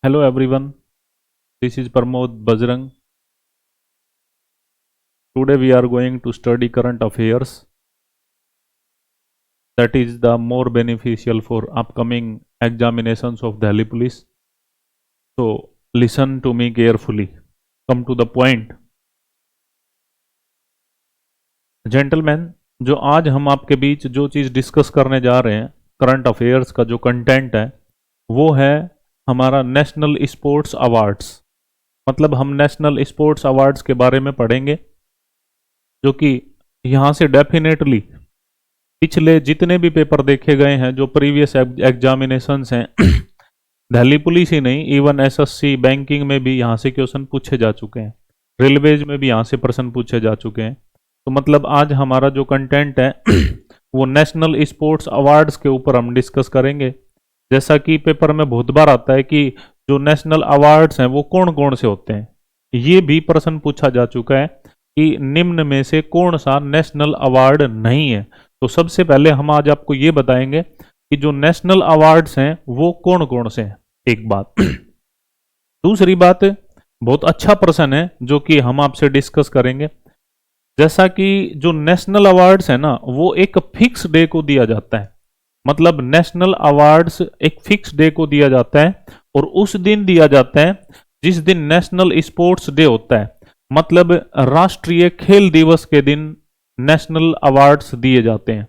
Hello everyone, this is Pramod Bajrang. Today we are going to study current affairs that is the more beneficial for upcoming examinations of Delhi Police. So listen to me carefully. Come to the point. Gentlemen, जो आज हम आपके बीच जो चीज़ discuss करने जा रहे हैं, current affairs का जो कंटेंट है वो है हमारा नेशनल स्पोर्ट्स अवार्ड्स। मतलब हम नेशनल स्पोर्ट्स अवार्ड्स के बारे में पढ़ेंगे, जो कि यहाँ से डेफिनेटली पिछले जितने भी पेपर देखे गए हैं, जो प्रीवियस एग्जामिनेशंस हैं दिल्ली पुलिस ही नहीं, इवन एसएससी बैंकिंग में भी यहाँ से क्वेश्चन पूछे जा चुके हैं, रेलवेज में भी यहाँ से प्रश्न पूछे जा चुके हैं। तो मतलब आज हमारा जो कंटेंट है वो नेशनल स्पोर्ट्स अवार्ड्स के ऊपर हम डिस्कस करेंगे। जैसा कि पेपर में बहुत बार आता है कि जो नेशनल अवार्ड्स हैं वो कौन कौन से होते हैं, ये भी प्रश्न पूछा जा चुका है कि निम्न में से कौन सा नेशनल अवार्ड नहीं है। तो सबसे पहले हम आज आपको ये बताएंगे कि जो नेशनल अवार्ड्स हैं वो कौन कौन से हैं, एक बात। दूसरी बात, बहुत अच्छा प्रश्न है जो कि हम आपसे डिस्कस करेंगे। जैसा कि जो नेशनल अवार्ड्स है ना वो एक फिक्स डे को दिया जाता है। मतलब नेशनल अवार्ड्स एक फिक्स डे को दिया जाता है और उस दिन दिया जाता है जिस दिन नेशनल स्पोर्ट्स डे होता है। मतलब राष्ट्रीय खेल दिवस के दिन नेशनल अवार्ड्स दिए जाते हैं।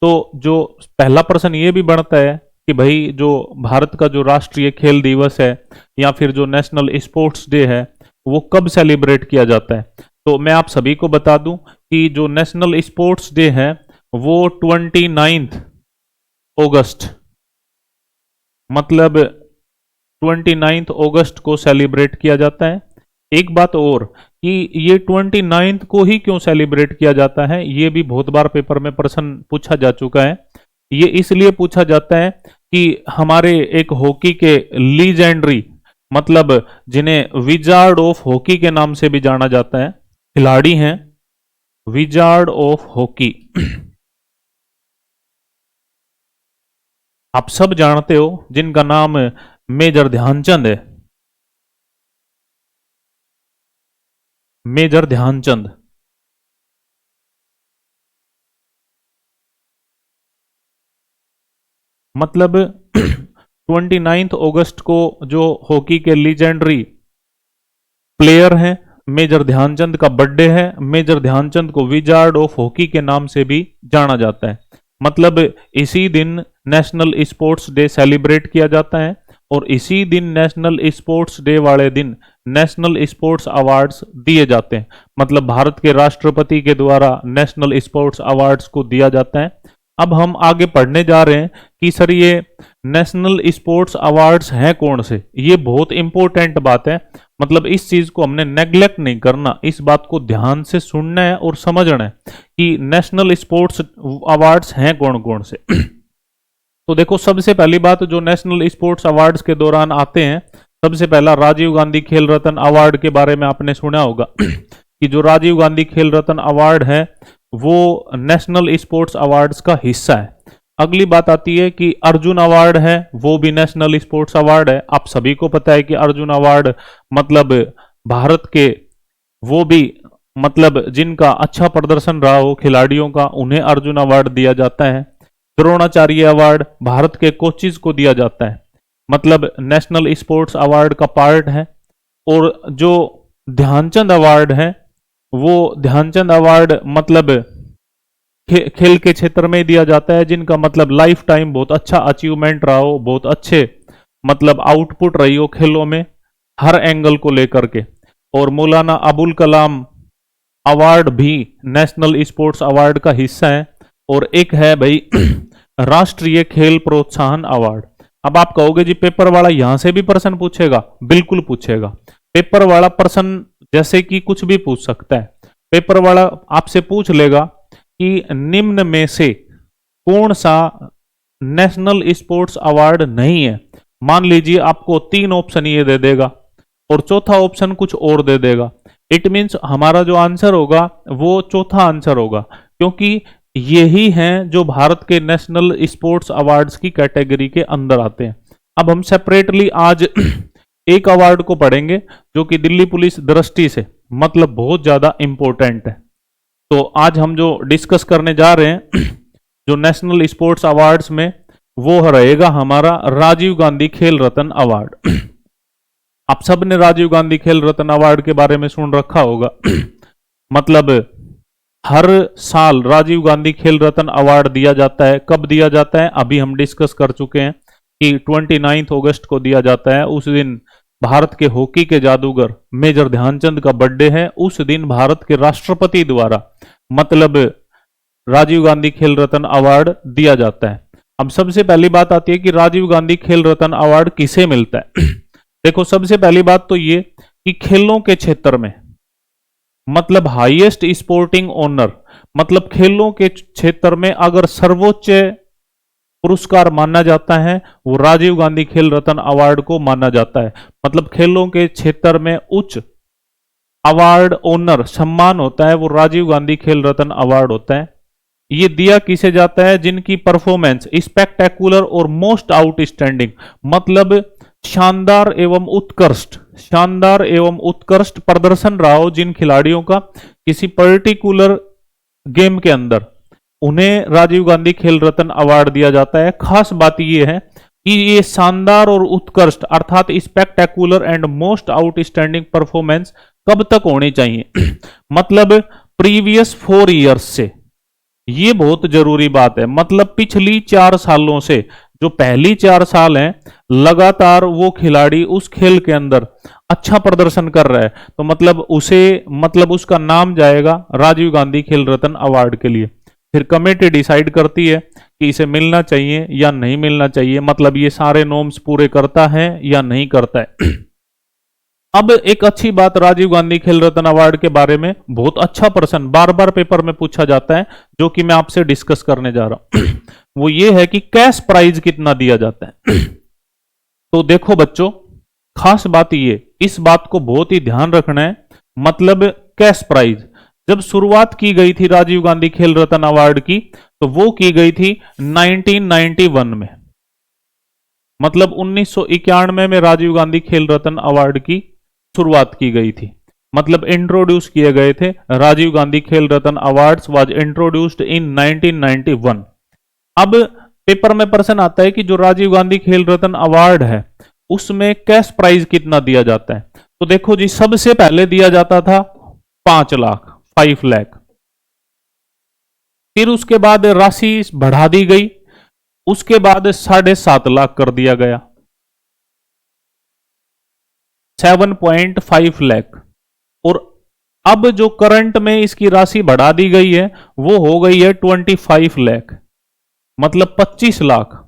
तो जो पहला प्रश्न ये भी बनता है कि भाई जो भारत का जो राष्ट्रीय खेल दिवस है या फिर जो नेशनल स्पोर्ट्स डे है वो कब सेलिब्रेट किया जाता है। तो मैं आप सभी को बता दूं कि जो नेशनल स्पोर्ट्स डे है वो 29 अगस्त, मतलब 29 अगस्त को सेलिब्रेट किया जाता है। एक बात और कि ये 29 को ही क्यों सेलिब्रेट किया जाता है, ये भी बहुत बार पेपर में प्रश्न पूछा जा चुका है। ये इसलिए पूछा जाता है कि हमारे एक हॉकी के लीजेंडरी, मतलब जिन्हें विजार्ड ऑफ हॉकी के नाम से भी जाना जाता है, खिलाड़ी हैं विजार्ड ऑफ हॉकी। आप सब जानते हो जिनका नाम मेजर ध्यानचंद है। मेजर ध्यानचंद मतलब 29 अगस्त को जो हॉकी के लीजेंडरी प्लेयर हैं मेजर ध्यानचंद का बर्थडे है। मेजर ध्यानचंद को विजार्ड ऑफ हॉकी के नाम से भी जाना जाता है। मतलब इसी दिन नेशनल स्पोर्ट्स डे सेलिब्रेट किया जाता है और इसी दिन नेशनल स्पोर्ट्स डे वाले दिन नेशनल स्पोर्ट्स अवार्ड्स दिए जाते हैं। मतलब भारत के राष्ट्रपति के द्वारा नेशनल स्पोर्ट्स अवार्ड्स को दिया जाता है। अब हम आगे पढ़ने जा रहे हैं कि सर ये नेशनल स्पोर्ट्स अवार्ड्स हैं कौन से। ये बहुत इंपॉर्टेंट बात है। मतलब इस चीज को हमने नेग्लेक्ट नहीं करना, इस बात को ध्यान से सुनना है और समझना है कि नेशनल स्पोर्ट्स अवार्ड्स हैं कौन कौन से। तो देखो, सबसे पहली बात जो नेशनल स्पोर्ट्स अवार्ड्स के दौरान आते हैं, सबसे पहला राजीव गांधी खेल रत्न अवार्ड के बारे में आपने सुना होगा कि जो राजीव गांधी खेल रत्न अवार्ड है वो नेशनल स्पोर्ट्स अवार्ड्स का हिस्सा है। अगली बात आती है कि अर्जुन अवार्ड है, वो भी नेशनल स्पोर्ट्स अवार्ड है। आप सभी को पता है कि अर्जुन अवार्ड मतलब भारत के वो भी, मतलब जिनका अच्छा प्रदर्शन रहा हो खिलाड़ियों का, उन्हें अर्जुन अवार्ड दिया जाता है। द्रोणाचार्य अवार्ड भारत के कोचिज को दिया जाता है, मतलब नेशनल स्पोर्ट्स अवार्ड का पार्ट है। और जो ध्यानचंद अवार्ड है वो ध्यानचंद अवार्ड मतलब खेल के क्षेत्र में दिया जाता है, जिनका मतलब लाइफ टाइम बहुत अच्छा अचीवमेंट रहा हो, बहुत अच्छे मतलब आउटपुट रही हो खेलों में हर एंगल को लेकर के। और मौलाना अबुल कलाम अवार्ड भी नेशनल स्पोर्ट्स अवार्ड का हिस्सा है। और एक है भाई राष्ट्रीय खेल प्रोत्साहन अवार्ड। अब आप कहोगे जी पेपर वाला यहां से भी प्रश्न पूछेगा? बिल्कुल पूछेगा। पेपर वाला प्रश्न जैसे कि कुछ भी पूछ सकता है। पेपर वाला आपसे पूछ लेगा कि निम्न में से कौन सा नेशनल स्पोर्ट्स अवार्ड नहीं है। मान लीजिए आपको 3 ऑप्शन ये दे देगा और चौथा ऑप्शन कुछ और दे देगा। इट मीन्स हमारा जो आंसर होगा वो चौथा आंसर होगा, क्योंकि यही हैं जो भारत के नेशनल स्पोर्ट्स अवार्ड्स की कैटेगरी के अंदर आते हैं। अब हम सेपरेटली आज एक अवार्ड को पढ़ेंगे जो कि दिल्ली पुलिस दृष्टि से मतलब बहुत ज्यादा इंपॉर्टेंट है। तो आज हम जो डिस्कस करने जा रहे हैं जो नेशनल स्पोर्ट्स अवार्ड्स में, वो रहेगा हमारा राजीव गांधी खेल रत्न अवार्ड। आप सब ने राजीव गांधी खेल रत्न अवार्ड के बारे में सुन रखा होगा। मतलब हर साल राजीव गांधी खेल रत्न अवार्ड दिया जाता है। कब दिया जाता है अभी हम डिस्कस कर चुके हैं कि 29 अगस्त को दिया जाता है। उस दिन भारत के हॉकी के जादूगर मेजर ध्यानचंद का बर्थडे है। उस दिन भारत के राष्ट्रपति द्वारा मतलब राजीव गांधी खेल रत्न अवार्ड दिया जाता है। अब सबसे पहली बात आती है कि राजीव गांधी खेल रत्न अवार्ड किसे मिलता है। देखो सबसे पहली बात तो ये कि खेलों के क्षेत्र में मतलब हाईएस्ट स्पोर्टिंग ऑनर, मतलब खेलों के क्षेत्र में अगर सर्वोच्च पुरस्कार माना जाता है वो राजीव गांधी खेल रत्न अवार्ड को माना जाता है। मतलब खेलों के क्षेत्र में उच्च अवार्ड ऑनर सम्मान होता है वो राजीव गांधी खेल रत्न अवार्ड होता है। ये दिया किसे जाता है जिनकी परफॉर्मेंस स्पेक्टेकुलर और मोस्ट आउटस्टैंडिंग मतलब शानदार एवं उत्कृष्ट प्रदर्शन रहा हो जिन खिलाड़ियों का किसी पर्टिकुलर गेम के अंदर, उन्हें राजीव गांधी खेल रत्न अवार्ड दिया जाता है। खास बात यह है कि ये शानदार और उत्कृष्ट अर्थात spectacular and most outstanding performance कब तक होनी चाहिए मतलब प्रीवियस 4 ईयर्स से। ये बहुत जरूरी बात है। मतलब पिछली 4 सालों से, जो पहली 4 साल हैं लगातार वो खिलाड़ी उस खेल के अंदर अच्छा प्रदर्शन कर रहा है तो मतलब उसका नाम जाएगा राजीव गांधी खेल रत्न अवार्ड के लिए। फिर कमेटी डिसाइड करती है कि इसे मिलना चाहिए या नहीं मिलना चाहिए, मतलब ये सारे नॉर्म्स पूरे करता है या नहीं करता है। अब एक अच्छी बात राजीव गांधी खेल रत्न अवार्ड के बारे में, बहुत अच्छा प्रश्न बार बार पेपर में पूछा जाता है जो कि मैं आपसे डिस्कस करने जा रहा हूं वो ये है कि कैश प्राइज कितना दिया जाता है। तो देखो बच्चों, खास बात ये, इस बात को बहुत ही ध्यान रखना है। मतलब कैश प्राइज जब शुरुआत की गई थी राजीव गांधी खेल रत्न अवार्ड की तो वो की गई थी 1991 में। मतलब 1991 में राजीव गांधी खेल रत्न अवार्ड की शुरुआत की गई थी। मतलब इंट्रोड्यूस किए गए थे। राजीव गांधी खेल रत्न अवार्ड्स वाज इंट्रोड्यूस्ड इन 1991। अब पेपर में प्रश्न आता है कि जो राजीव गांधी खेल रत्न अवार्ड है उसमें कैश प्राइज कितना दिया जाता है। तो देखो जी, सबसे पहले दिया जाता था 5 लाख। फिर उसके बाद राशि बढ़ा दी गई, उसके बाद 7.5 लाख कर दिया गया, 7.5 लाख। और अब जो करंट में इसकी राशि बढ़ा दी गई है वो हो गई है 25 लाख, मतलब 25 लाख।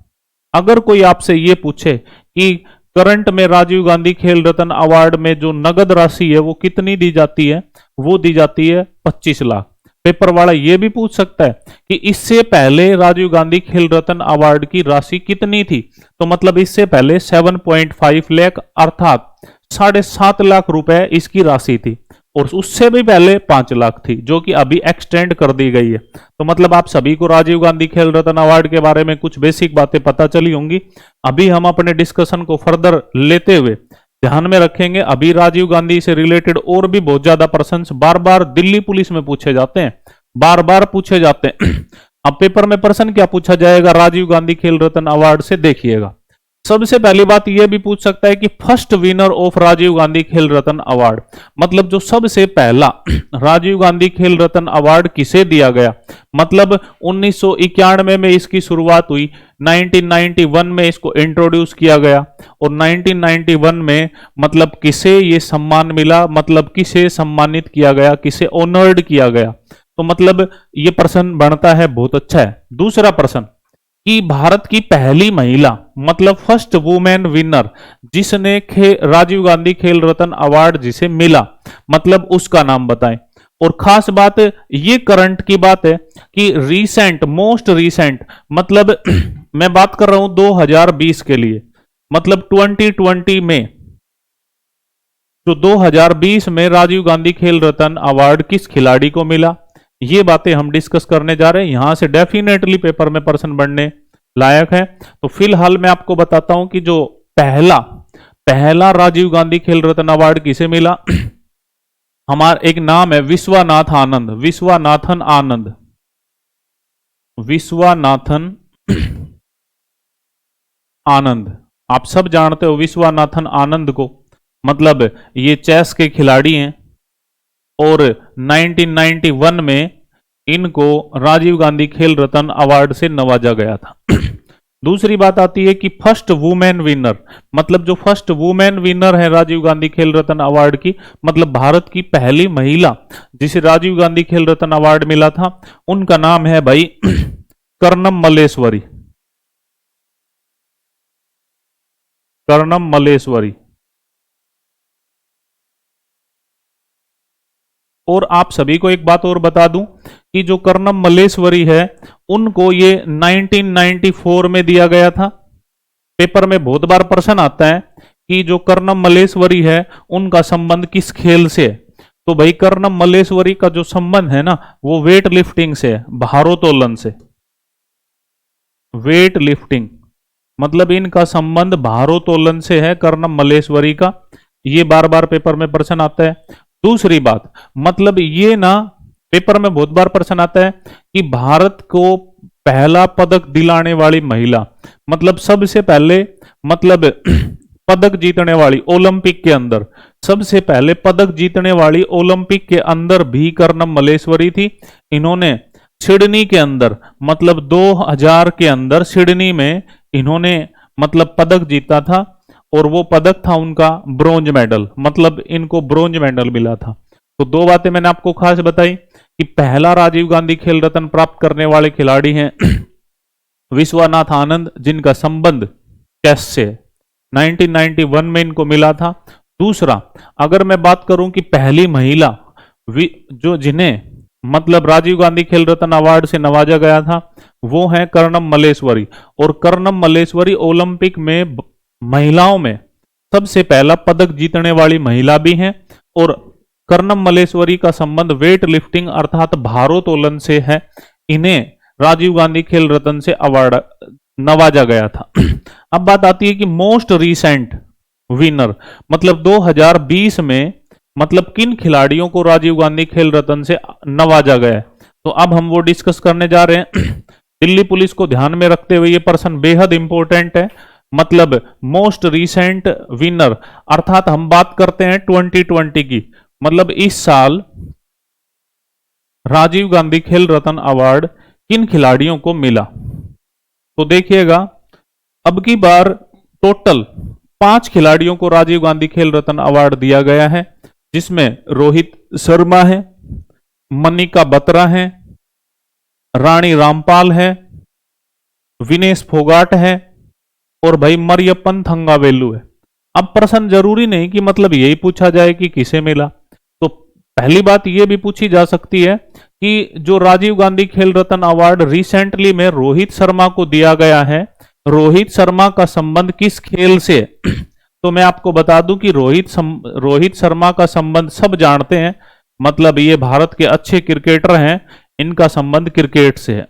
अगर कोई आपसे ये पूछे कि करंट में राजीव गांधी खेल रत्न अवार्ड में जो नगद राशि है वो कितनी दी जाती है, वो दी जाती है 25 लाख। पेपर वाला ये भी पूछ सकता है कि इससे पहले राजीव गांधी खेल रत्न अवार्ड की राशि कितनी थी। तो मतलब इससे पहले 7.5 लाख अर्थात 7.5 लाख रुपए इसकी राशि थी, और उससे भी पहले 5 लाख थी जो कि अभी एक्सटेंड कर दी गई है। तो मतलब आप सभी को राजीव गांधी खेल रत्न अवार्ड के बारे में कुछ बेसिक बातें पता चली होंगी। अभी हम अपने डिस्कशन को फर्दर लेते हुए ध्यान में रखेंगे। अभी राजीव गांधी से रिलेटेड और भी बहुत ज्यादा प्रश्न बार बार दिल्ली पुलिस में पूछे जाते हैं, बार बार पूछे जाते हैं। अब पेपर में प्रश्न क्या पूछा जाएगा राजीव गांधी खेल रत्न अवार्ड से, देखिएगा। सबसे पहली बात यह भी पूछ सकता है कि first winner of Rajiv Gandhi Khel Ratna award, मतलब जो सबसे पहला राजीव गांधी खेल रत्न अवार्ड किसे दिया गया। मतलब 1991 में इसकी शुरुआत हुई, 1991 में इसको इंट्रोड्यूस किया गया, और 1991 में मतलब किसे ये सम्मान मिला, मतलब किसे सम्मानित किया गया, किसे ऑनर्ड किया गया। तो मतलब ये प्रश्न बनता है, बहुत अच्छा है। दूसरा प्रश्न कि भारत की पहली महिला मतलब फर्स्ट वुमेन विनर जिसने राजीव गांधी खेल रत्न अवार्ड जिसे मिला, मतलब उसका नाम बताएं। और खास बात ये करंट की बात है कि रीसेंट, मोस्ट रीसेंट, मतलब मैं बात कर रहा हूं 2020 के लिए, मतलब 2020 में, तो 2020 में राजीव गांधी खेल रत्न अवार्ड किस खिलाड़ी को मिला, ये बातें हम डिस्कस करने जा रहे हैं। यहां से डेफिनेटली पेपर में प्रश्न बनने लायक है। तो फिलहाल मैं आपको बताता हूं कि जो पहला राजीव गांधी खेल रत्न अवार्ड किसे मिला? हमारा एक नाम है विश्वनाथ आनंद, विश्वनाथन आनंद, विश्वनाथन आनंद। आप सब जानते हो विश्वनाथन आनंद को, मतलब ये चेस के खिलाड़ी हैं और 1991 में इनको राजीव गांधी खेल रत्न अवार्ड से नवाजा गया था। दूसरी बात आती है कि फर्स्ट वुमेन विनर, मतलब जो फर्स्ट वुमेन विनर है राजीव गांधी खेल रत्न अवार्ड की, मतलब भारत की पहली महिला जिसे राजीव गांधी खेल रत्न अवार्ड मिला था, उनका नाम है भाई कर्णम मल्लेश्वरी, कर्णम मल्लेश्वरी। और आप सभी को एक बात और बता दूं कि जो कर्णम मल्लेश्वरी है उनको ये 1994 में दिया गया था। पेपर में बहुत बार प्रश्न आता है कि जो कर्णम मल्लेश्वरी है उनका संबंध किस खेल से है। तो भाई कर्णम मल्लेश्वरी का जो संबंध है ना वो वेट लिफ्टिंग से है, भारोत्तोलन से। वेट लिफ्टिंग मतलब इनका संबंध भारोत्तोलन से है कर्णम मल्लेश्वरी का। ये बार बार पेपर में प्रश्न आता है। दूसरी बात, मतलब ये ना पेपर में बहुत बार प्रश्न आता है कि भारत को पहला पदक दिलाने वाली महिला, मतलब सबसे पहले, मतलब पदक जीतने वाली ओलंपिक के अंदर, सबसे पहले पदक जीतने वाली ओलंपिक के अंदर भी कर्णम मल्लेश्वरी थी। इन्होंने सिडनी के अंदर, मतलब 2000 के अंदर सिडनी में इन्होंने मतलब पदक जीता था और वो पदक था उनका ब्रोंज मेडल, मतलब इनको ब्रोंज मेडल मिला था। तो दो बातें मैंने आपको खास बताई कि पहला राजीव गांधी खेल रत्न प्राप्त करने वाले खिलाड़ी हैं विश्वनाथ आनंद, जिनका संबंध चेस से 1991 में इनको मिला था। दूसरा, अगर मैं बात करूं कि पहली महिला जो जिन्हें मतलब राजीव गांधी खेल रत्न अवार्ड से नवाजा गया था वो है कर्णम मल्लेश्वरी। और कर्णम मल्लेश्वरी ओलंपिक में महिलाओं में सबसे पहला पदक जीतने वाली महिला भी हैं। और कर्णम मल्लेश्वरी का संबंध वेट लिफ्टिंग अर्थात भारोत्तोलन से है। इन्हें राजीव गांधी खेल रत्न से अवार्ड नवाजा गया था। अब बात आती है कि मोस्ट रीसेंट विनर, मतलब 2020 में मतलब किन खिलाड़ियों को राजीव गांधी खेल रत्न से नवाजा गया है। तो अब हम वो डिस्कस करने जा रहे हैं। दिल्ली पुलिस को ध्यान में रखते हुए ये प्रश्न बेहद इंपॉर्टेंट है। मतलब मोस्ट रीसेंट विनर अर्थात हम बात करते हैं 2020 की, मतलब इस साल राजीव गांधी खेल रत्न अवार्ड किन खिलाड़ियों को मिला। तो देखिएगा, अब की बार टोटल 5 खिलाड़ियों को राजीव गांधी खेल रत्न अवार्ड दिया गया है, जिसमें रोहित शर्मा है, मनिका बत्रा है, रानी रामपाल है, विनेश फोगाट है और भाई मरियप्पन थंगावेलु है। अब प्रश्न जरूरी नहीं कि मतलब यही पूछा जाए कि किसे मिला। तो पहली बात यह भी पूछी जा सकती है कि जो राजीव गांधी खेल रत्न अवार्ड रिसेंटली में रोहित शर्मा को दिया गया है, रोहित शर्मा का संबंध किस खेल से है। तो मैं आपको बता दूं कि रोहित शर्मा का संबंध सब जानते हैं, मतलब ये भारत के अच्छे क्रिकेटर हैं, इनका संबंध क्रिकेट से है।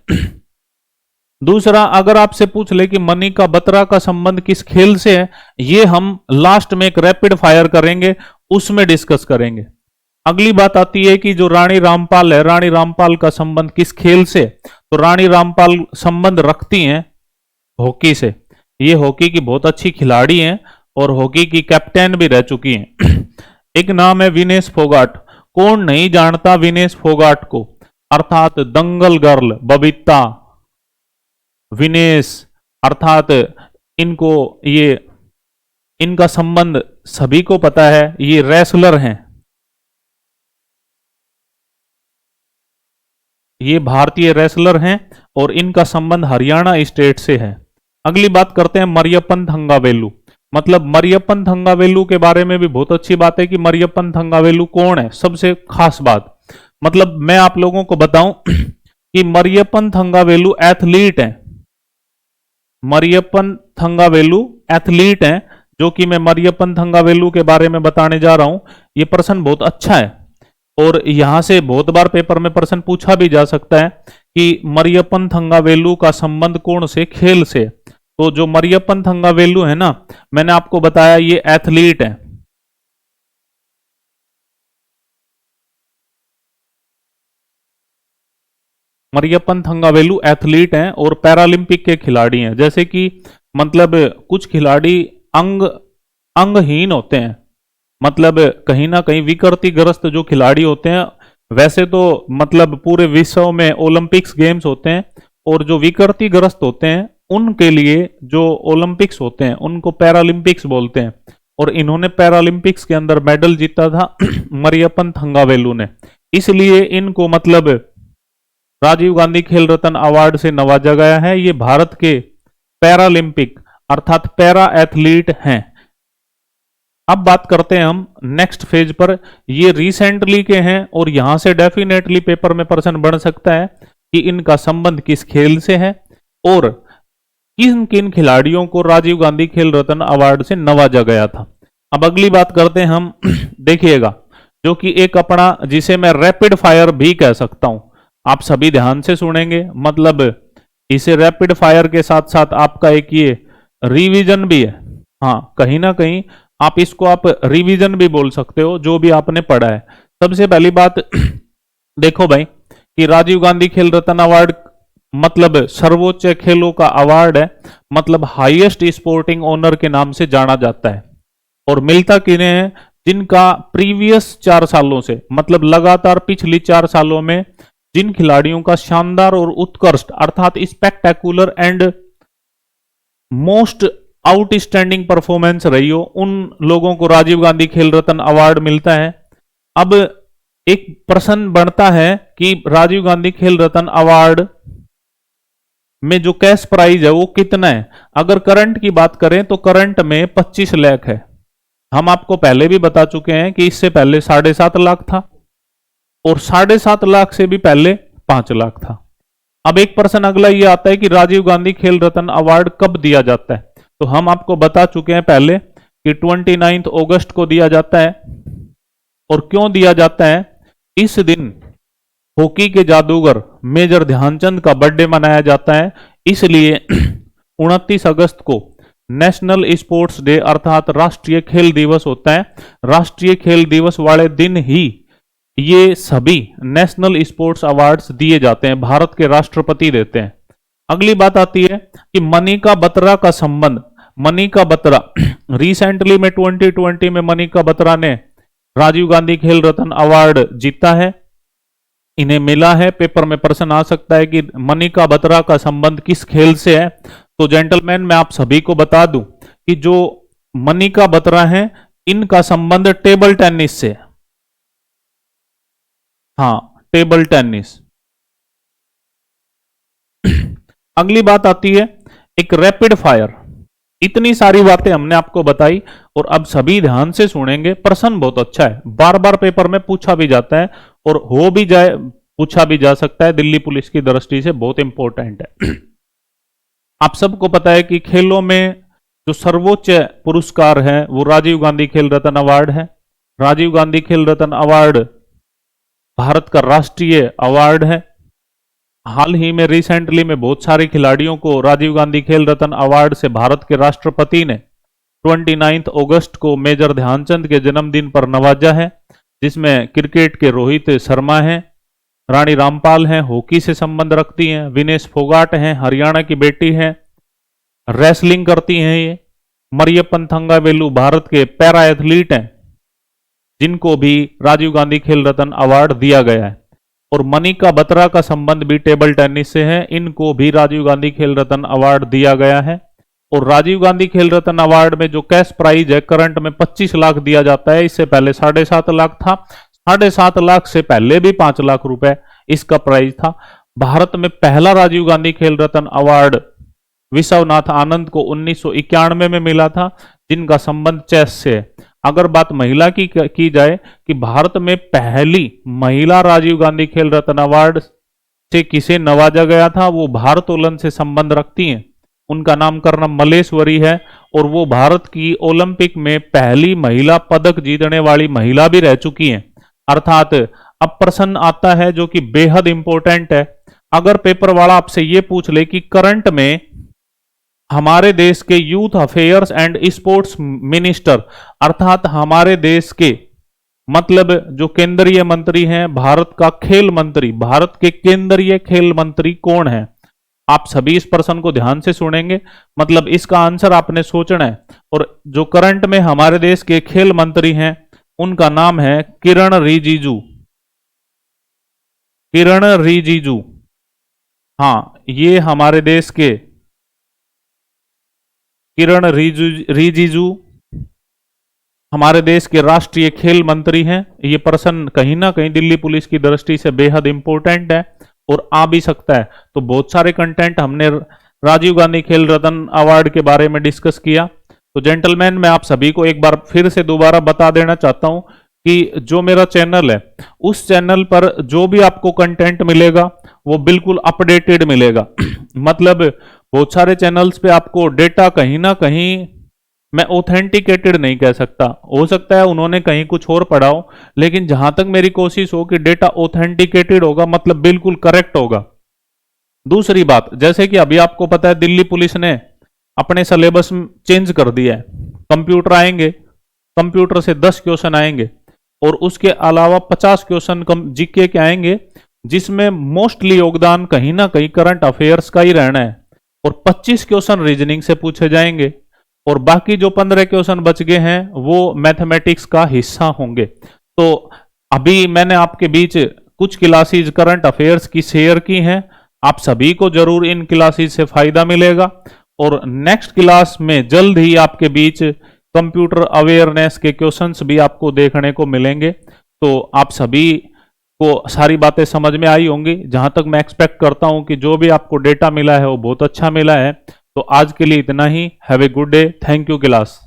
दूसरा, अगर आपसे पूछ ले कि मनिका बत्रा का संबंध किस खेल से है, ये हम लास्ट में एक रैपिड फायर करेंगे, उसमें डिस्कस करेंगे। अगली बात आती है कि जो रानी रामपाल है, रानी रामपाल का संबंध किस खेल से। तो रानी रामपाल संबंध रखती हैं हॉकी से। ये हॉकी की बहुत अच्छी खिलाड़ी हैं और हॉकी की कैप्टन भी रह चुकी हैं। एक नाम है विनेश फोगाट। कौन नहीं जानता विनेश फोगाट को, अर्थात दंगल गर्ल बबीता विनेश, अर्थात इनको ये इनका संबंध सभी को पता है। ये रेसलर हैं, ये भारतीय रेसलर हैं और इनका संबंध हरियाणा स्टेट से है। अगली बात करते हैं मरियप्पन थंगावेलु। मतलब मरियप्पन थंगावेलु के बारे में भी बहुत अच्छी बात है कि मरियप्पन थंगावेलु कौन है। सबसे खास बात, मतलब मैं आप लोगों को बताऊं कि मरियप्पन थंगावेलु एथलीट हैं। मरियप्पन थंगावेलु एथलीट हैं, जो कि मैं मरियप्पन थंगावेलु के बारे में बताने जा रहा हूं। यह प्रश्न बहुत अच्छा है और यहां से बहुत बार पेपर में प्रश्न पूछा भी जा सकता है कि मरियप्पन थंगावेलु का संबंध कौन से खेल से। तो जो मरियप्पन थंगावेलु है ना, मैंने आपको बताया ये एथलीट है। मरियप्पन थंगावेलु एथलीट हैं और पैरालंपिक के खिलाड़ी हैं। जैसे कि मतलब कुछ खिलाड़ी अंगहीन होते हैं, मतलब कहीं ना कहीं विकृतिग्रस्त जो खिलाड़ी होते हैं, वैसे तो मतलब पूरे विश्व में ओलंपिक्स गेम्स होते हैं, और जो विकृतिग्रस्त होते हैं उनके लिए जो ओलंपिक्स होते हैं उनको पैरालंपिक्स बोलते हैं। और इन्होंने पैरालंपिक्स के अंदर मेडल जीता था मरियप्पन थंगावेलु ने, इसलिए इनको मतलब राजीव गांधी खेल रत्न अवार्ड से नवाजा गया है। ये भारत के पैरालंपिक अर्थात पैरा एथलीट हैं। अब बात करते हैं हम नेक्स्ट फेज पर। ये रिसेंटली के हैं और यहां से डेफिनेटली पेपर में प्रश्न बन सकता है कि इनका संबंध किस खेल से है और किन किन खिलाड़ियों को राजीव गांधी खेल रत्न अवार्ड से नवाजा गया था। अब अगली बात करते हैं हम देखिएगा, जो कि एक अपना जिसे मैं रैपिड फायर भी कह सकता हूं। आप सभी ध्यान से सुनेंगे, मतलब इसे रैपिड फायर के साथ साथ आपका एक ये रिवीजन भी है। हाँ, कहीं ना कहीं आप इसको आप रिवीजन भी बोल सकते हो, जो भी आपने पढ़ा है। सबसे पहली बात देखो भाई कि राजीव गांधी खेल रत्न अवार्ड मतलब सर्वोच्च खेलों का अवार्ड है, मतलब हाईएस्ट स्पोर्टिंग ऑनर के नाम से जाना जाता है। और मिलता किन्हें है? जिनका प्रीवियस 4 सालों से मतलब लगातार पिछली 4 सालों में जिन खिलाड़ियों का शानदार और उत्कृष्ट अर्थात spectacular and most outstanding performance रही हो, उन लोगों को राजीव गांधी खेल रत्न अवार्ड मिलता है। अब एक प्रश्न बनता है कि राजीव गांधी खेल रत्न अवार्ड में जो कैश प्राइज है वो कितना है। अगर करंट की बात करें तो करंट में 25 लाख है। हम आपको पहले भी बता चुके हैं कि इससे पहले 7.5 लाख था और 7.5 लाख से भी पहले 5 लाख था। अब एक प्रश्न अगला ये आता है कि राजीव गांधी खेल रत्न अवार्ड कब दिया जाता है। तो हम आपको बता चुके हैं पहले कि 29 अगस्त को दिया जाता है। और क्यों दिया जाता है? इस दिन हॉकी के जादूगर मेजर ध्यानचंद का बर्थडे मनाया जाता है, इसलिए 29 अगस्त को नेशनल स्पोर्ट्स डे अर्थात राष्ट्रीय खेल दिवस होता है। राष्ट्रीय खेल दिवस वाले दिन ही ये सभी नेशनल स्पोर्ट्स अवार्ड्स दिए जाते हैं, भारत के राष्ट्रपति देते हैं। अगली बात आती है कि मनिका बत्रा का संबंध। मनिका बत्रा रिसेंटली में 2020 में मनिका बत्रा ने राजीव गांधी खेल रत्न अवार्ड जीता है, इन्हें मिला है। पेपर में प्रश्न आ सकता है कि मनिका बत्रा का संबंध किस खेल से है। तो जेंटलमैन मैं आप सभी को बता दूं कि जो मनिका बत्रा हैं इनका संबंध टेबल टेनिस से है। हाँ, टेबल टेनिस। अगली बात आती है एक रैपिड फायर। इतनी सारी बातें हमने आपको बताई और अब सभी ध्यान से सुनेंगे। प्रश्न बहुत अच्छा है, बार बार पेपर में पूछा भी जाता है और हो भी जाए पूछा भी जा सकता है, दिल्ली पुलिस की दृष्टि से बहुत इंपॉर्टेंट है। आप सबको पता है कि खेलों में जो सर्वोच्च पुरस्कार है वो राजीव गांधी खेल रत्न अवार्ड है। राजीव गांधी खेल रत्न अवार्ड भारत का राष्ट्रीय अवार्ड है। हाल ही में रिसेंटली में बहुत सारे खिलाड़ियों को राजीव गांधी खेल रत्न अवार्ड से भारत के राष्ट्रपति ने 29 अगस्त को मेजर ध्यानचंद के जन्मदिन पर नवाजा है, जिसमें क्रिकेट के रोहित शर्मा हैं, रानी रामपाल हैं, हॉकी से संबंध रखती हैं, विनेश फोगाट हैं, हरियाणा की बेटी हैं, रेसलिंग करती हैं ये, मरियप्पन थंगावेलु भारत के पैरा एथलीट हैं, जिनको भी राजीव गांधी खेल रत्न अवार्ड दिया गया है। और मनिका बत्रा का संबंध भी टेबल टेनिस से है, इनको भी राजीव गांधी खेल रत्न अवार्ड दिया गया है। और राजीव गांधी खेल रत्न अवार्ड में जो कैश प्राइज है करंट में 25 लाख दिया जाता है, इससे पहले 7.5 लाख था, 7.5 लाख से पहले भी 5 लाख रुपए इसका प्राइज था। भारत में पहला राजीव गांधी खेल रत्न अवार्ड विश्वनाथ आनंद को 1991 में मिला था, जिनका संबंध चेस से है। अगर बात महिला की जाए कि भारत में पहली महिला राजीव गांधी खेल रत्न अवार्ड से किसे नवाजा गया था, वो भारतोलन से संबंध रखती हैं। उनका नामकरण मलेश्वरी है और वो भारत की ओलंपिक में पहली महिला पदक जीतने वाली महिला भी रह चुकी हैं। अर्थात अब प्रश्न आता है जो कि बेहद इंपॉर्टेंट है। अगर पेपर वाला आपसे ये पूछ ले कि करंट में हमारे देश के youth affairs and sports minister, अर्थात हमारे देश के मतलब जो केंद्रीय मंत्री हैं, भारत का खेल मंत्री, भारत के केंद्रीय खेल मंत्री कौन है? आप सभी इस प्रश्न को ध्यान से सुनेंगे, मतलब इसका आंसर आपने सोचना है। और जो करंट में हमारे देश के खेल मंत्री हैं उनका नाम है किरण रिजिजू। किरण रिजिजू, हाँ, ये हमारे देश के किरण रिजिजू हमारे देश के राष्ट्रीय खेल मंत्री हैं। ये प्रश्न कहीं ना कहीं दिल्ली पुलिस की दृष्टि से बेहद इंपॉर्टेंट है और आ भी सकता है। तो बहुत सारे कंटेंट हमने राजीव गांधी खेल रत्न अवार्ड के बारे में डिस्कस किया। तो जेंटलमैन, मैं आप सभी को एक बार फिर से दोबारा बता देना चाहता हूं कि जो मेरा चैनल है उस चैनल पर जो भी आपको कंटेंट मिलेगा वो बिल्कुल अपडेटेड मिलेगा। मतलब बहुत सारे चैनल्स पे आपको डेटा कहीं ना कहीं मैं ऑथेंटिकेटेड नहीं कह सकता, हो सकता है उन्होंने कहीं कुछ और पढ़ा हो, लेकिन जहां तक मेरी कोशिश हो कि डेटा ऑथेंटिकेटेड होगा, मतलब बिल्कुल करेक्ट होगा। दूसरी बात, जैसे कि अभी आपको पता है दिल्ली पुलिस ने अपने सिलेबस चेंज कर दिया है। कंप्यूटर आएंगे, कंप्यूटर से 10 क्वेश्चन आएंगे और उसके अलावा 50 क्वेश्चन जीके के आएंगे, जिसमें मोस्टली योगदान कहीं ना कहीं करंट अफेयर्स का ही रहना है और 25 क्वेश्चन रीजनिंग से पूछे जाएंगे और बाकी जो 15 क्वेश्चन बच गए हैं वो मैथमेटिक्स का हिस्सा होंगे। तो अभी मैंने आपके बीच कुछ क्लासेस करंट अफेयर्स की शेयर की हैं, आप सभी को जरूर इन क्लासेस से फायदा मिलेगा और नेक्स्ट क्लास में जल्द ही आपके बीच कंप्यूटर अवेयरनेस के क्वेश्चंस भी आपको देखने को मिलेंगे। तो आप सभी को सारी बातें समझ में आई होंगी। जहां तक मैं एक्सपेक्ट करता हूं कि जो भी आपको डेटा मिला है वो बहुत अच्छा मिला है। तो आज के लिए इतना ही। Have a good day. Thank you class.